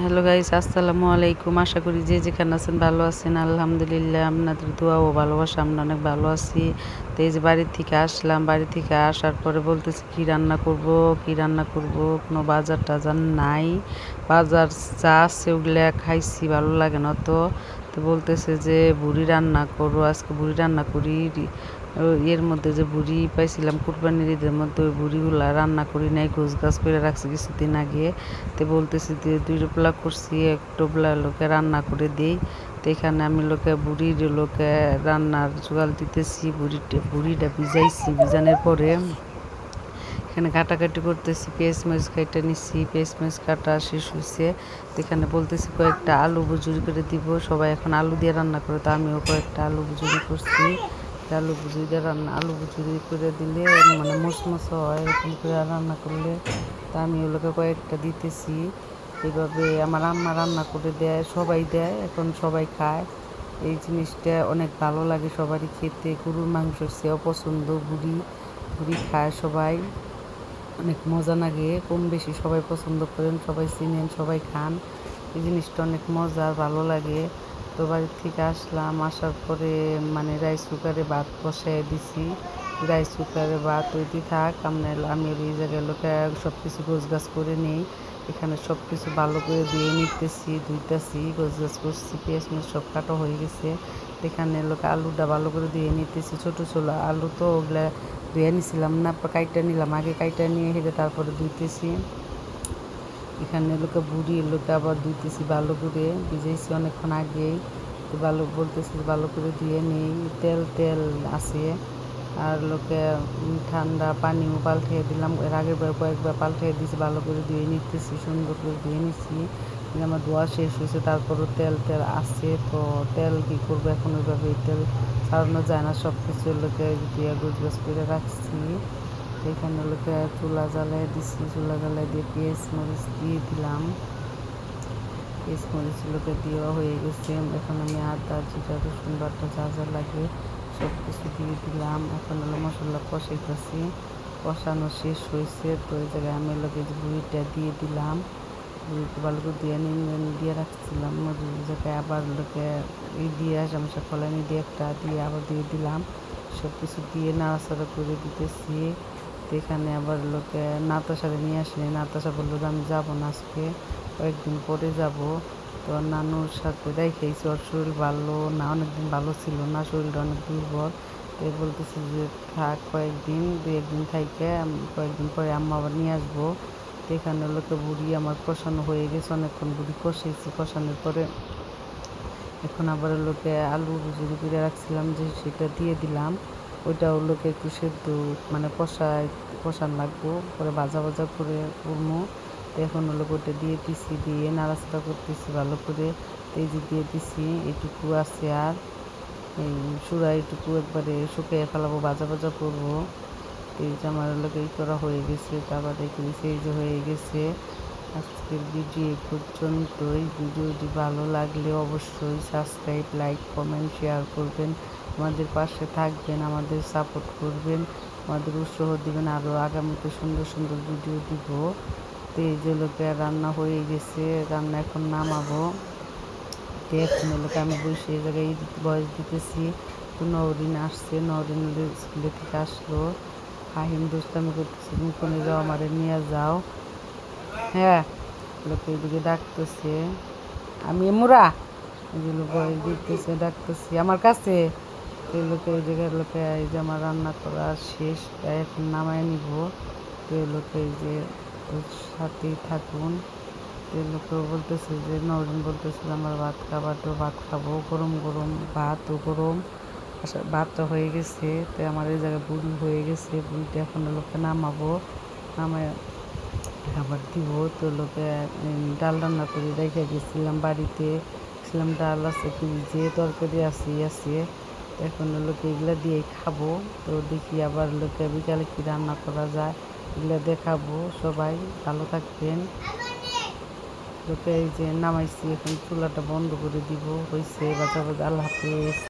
Hello guys, আসসালামু আলাইকুম। আশা করি যে যেখানে আছেন ভালো আছেন। আলহামদুলিল্লাহ, আপনাদের দোয়া ও ভালোবাসা আমরা অনেক ভালো আছি। তো এই যে বাড়ির থেকে আসলাম, বাড়ি থেকে আসার পরে বলতেছি কি রান্না করব, কি রান্না করব, কোনো বাজার টাজার নাই। বাজার যা আছে ওগুলা খাইছি, ভালো লাগে না তো। তো বলতেছে যে বুড়ি রান্না করো, আজকে বুড়ি রান্না করি। এর মধ্যে যে বুড়ি পাইছিলাম কুরবানির ঈদের মধ্যে, ওই বুড়িগুলা রান্না করি নাই, গোছ গাছ করে রাখছি কিছুদিন আগে। তো বলতেছি যে 2 টোপলা করছি, 1 টোপলা লোকে রান্না করে দিই। তো এখানে আমি লোকে বুড়ির লোকে রান্নার জোগাল দিতেছি। বুড়িটা ভিজাইছি, ভিজানোর পরে এখানে কাটাকাটি করতেছি। পেঁয়াজ মরিচ কাটা নিচ্ছি, পেঁয়াজ মরিচ কাটা শেষ হয়েছে। তো এখানে বলতেছি কয়েকটা আলু বুজুরি করে দিব। সবাই এখন আলু দিয়ে রান্না করে, তো আমিও কয়েকটা আলু বুজুরি করছি। আলু বুজুরি দিয়ে আলু বুজুরি করে দিলে মানে মচমচ হয়, এরকম করে রান্না করলে। তা আমি ওগুলোকে কয়েকটা দিতেছি। এইভাবে আমার আম্মা রান্না করে দেয়, সবাই দেয়, এখন সবাই খায়। এই জিনিসটা অনেক ভালো লাগে সবারই খেতে। গরুর মাংসের চেয়েও পছন্দ বুড়ি। বুড়ি খায় সবাই, অনেক মজা লাগে। কম বেশি সবাই পছন্দ করেন, সবাই চিনেন, সবাই খান। এই জিনিসটা অনেক মজার, ভালো লাগে। তো বাড়ির থেকে আসলাম, আসার পরে মানে রাইস কুকারে ভাত বসাই দিছি। রাইস কুকারে ভাত ওইটি থাক, আমি এই জায়গায় লোকে সব কিছু গোছগাছ করে নেই। এখানে সব কিছু ভালো করে ধুয়ে নিতেছি, ধুইতেছি, গোছগাছ করছি। পেঁয়াজ মরিচ সব কাটা হয়ে গেছে। এখানে লোকে আলুটা ভালো করে ধুয়ে নিতেছি। ছোটো ছোটো আলু তো ওগুলা ধুয়ে নিছিলাম না, কাইটা নিলাম আগে, কাইটা নিয়ে হেঁটে তারপরে ধুইতেছি। এখানে লোকে বুড়ি লোকে আবার ধুইতেছি ভালো করে, ভিজাইছি অনেকক্ষণ আগেই। তো ভালো বলতেছি ভালো করে ধুয়ে নেই, তেল তেল আছে। আর লোকে ঠান্ডা পানিও পাল্টিয়ে দিলাম, এর আগের বার কয়েকবার পাল্টিয়ে দিয়েছি। ভালো করে ধুয়ে নিতেছি, সুন্দর করে ধুয়ে নিচ্ছি। আমার ধোয়া শেষ হয়েছে, তারপরও তেল তেল আছে। তো তেল কী করবো এখন, ওইভাবে তেল ছাড়ানো যায় না। সব কিছু লোকে দিয়ে গোছগাছ করে রাখছি। এখানে লোকে চুলা জ্বালাই দিছি, চুলা জ্বালাই দিয়ে পেঁয়াজ মরিচ দিয়ে দিলাম। পেঁয়াজ মরিচ লোকে দেওয়া হয়ে গেছে। এখন আমি আদা জিরা রসুন বাটা যা যা লাগে সব কিছু দিয়ে দিলাম। এখন হলো মশলা কষাইতেছি, কষানো শেষ হয়েছে। তো এই জায়গায় আমি লোকে যে বুড়িটা দিয়ে দিলাম। বুড়িটা ভালো করে দিয়ে রাখছিলাম ওই জায়গায়। আবার লোকে দিয়ে আসামসা ফলানি দিয়ে একটা দিয়ে আবার দিয়ে দিলাম। সব কিছু দিয়ে নাড়াচাড়া করে দিতেছি। তো এখানে আবার লোকে নাতাশারে নিয়ে আসেনি, নাতাশা বললো যে আমি যাবো না আজকে, কয়েকদিন পরে যাব। তো নানুর সাথে দেখেছি, ওর শরীর ভালো না, অনেকদিন ভালো ছিল না, শরীরটা অনেক দুর্বল। তো বলতেছি যে থাক কয়েকদিন, 2-1 দিন থাইকে কয়েকদিন পরে আম্মা আবার নিয়ে আসবো। তো এখানে লোকে বুড়ি আমার কষানো হয়ে গেছে, অনেকক্ষণ বুড়ি কষেছি। কষানোর পরে এখন আবার লোকে আলু বুজুরি করে রাখছিলাম যে সেটা দিয়ে দিলাম। ওইটাও লোকে একটু সেদ্ধ মানে কষান লাগবো, পরে ভাজা ভাজা করে করবো। তো এখন হলো ওইটা দিয়ে দিছি, দিয়ে নাড়াচাড়া করতেছি ভালো করে। এই যে দিয়ে দিছি, এইটুকু আছে। আর এই চূড়া এইটুকু একবারে শুকিয়ে ফেলাবো, ভাজা ভাজা করবো। এই যে আমার লোকে এই করা হয়ে গেছে। তারপর দেখে দিয়েছি এই যে হয়ে গেছে। আজকের ভিডিও এই পর্যন্তই। ভিডিওটি ভালো লাগলে অবশ্যই সাবস্ক্রাইব, লাইক, কমেন্ট, শেয়ার করবেন। আমাদের পাশে থাকবেন, আমাদের সাপোর্ট করবেন, আমাদের উৎসাহ দিবেন। আরও আগামীতে সুন্দর সুন্দর ভিডিও দিব। তো এই যে লোকে রান্না হয়ে গেছে, রান্না এখন নামাবো। তো এখন লোকে আমি বসে এই জায়গায় বয়স দিতেছি। তো নওরিন আসছে, নওরিন স্কুলে থেকে আসলো। ফাহিম দুষ্টামি করতেছে, তুমি কোনে যাও, আমারে নিয়ে যাও। হ্যাঁ, লোকে এদিকে ডাকতেছে, আমি এমুরা এগুলো বয়স দিতেছে, ডাকতেছি আমার কাছে। এই লোকে এই জায়গায় লোকে এই যে আমার রান্না করা শেষ, তাই এখন নামায় নিব। তো এই লোকে এই যে সাথেই থাকুন। তো এই লোকেও বলতেছে যে নরিন বলতেছে আমার ভাত খাবার, তো ভাত খাবো, গরম গরম ভাত ও গরম। ভাতটা হয়ে গেছে। তো আমার এই জায়গায় বুড়ি হয়ে গেছে, বুড়িটা এখন লোকে নামাবো, নামায় খাবার দিব। তো লোকে ডাল রান্না করে রেখে গেছিলাম বাড়িতে, ছিলাম ডাল আছে ফ্রিজে, তরকারি আছে। এখন লোকে এগুলো দিয়েই খাবো। তো দেখি আবার লোকে বিকালে কী রান্না করা যায়, এগুলো দেখাবো। সবাই ভালো থাকবেন। লোকে এই যে নামাইছি, এখন চুলাটা বন্ধ করে দিব, হয়েছে বাজা বাজা। আল্লাহ হাফেজ।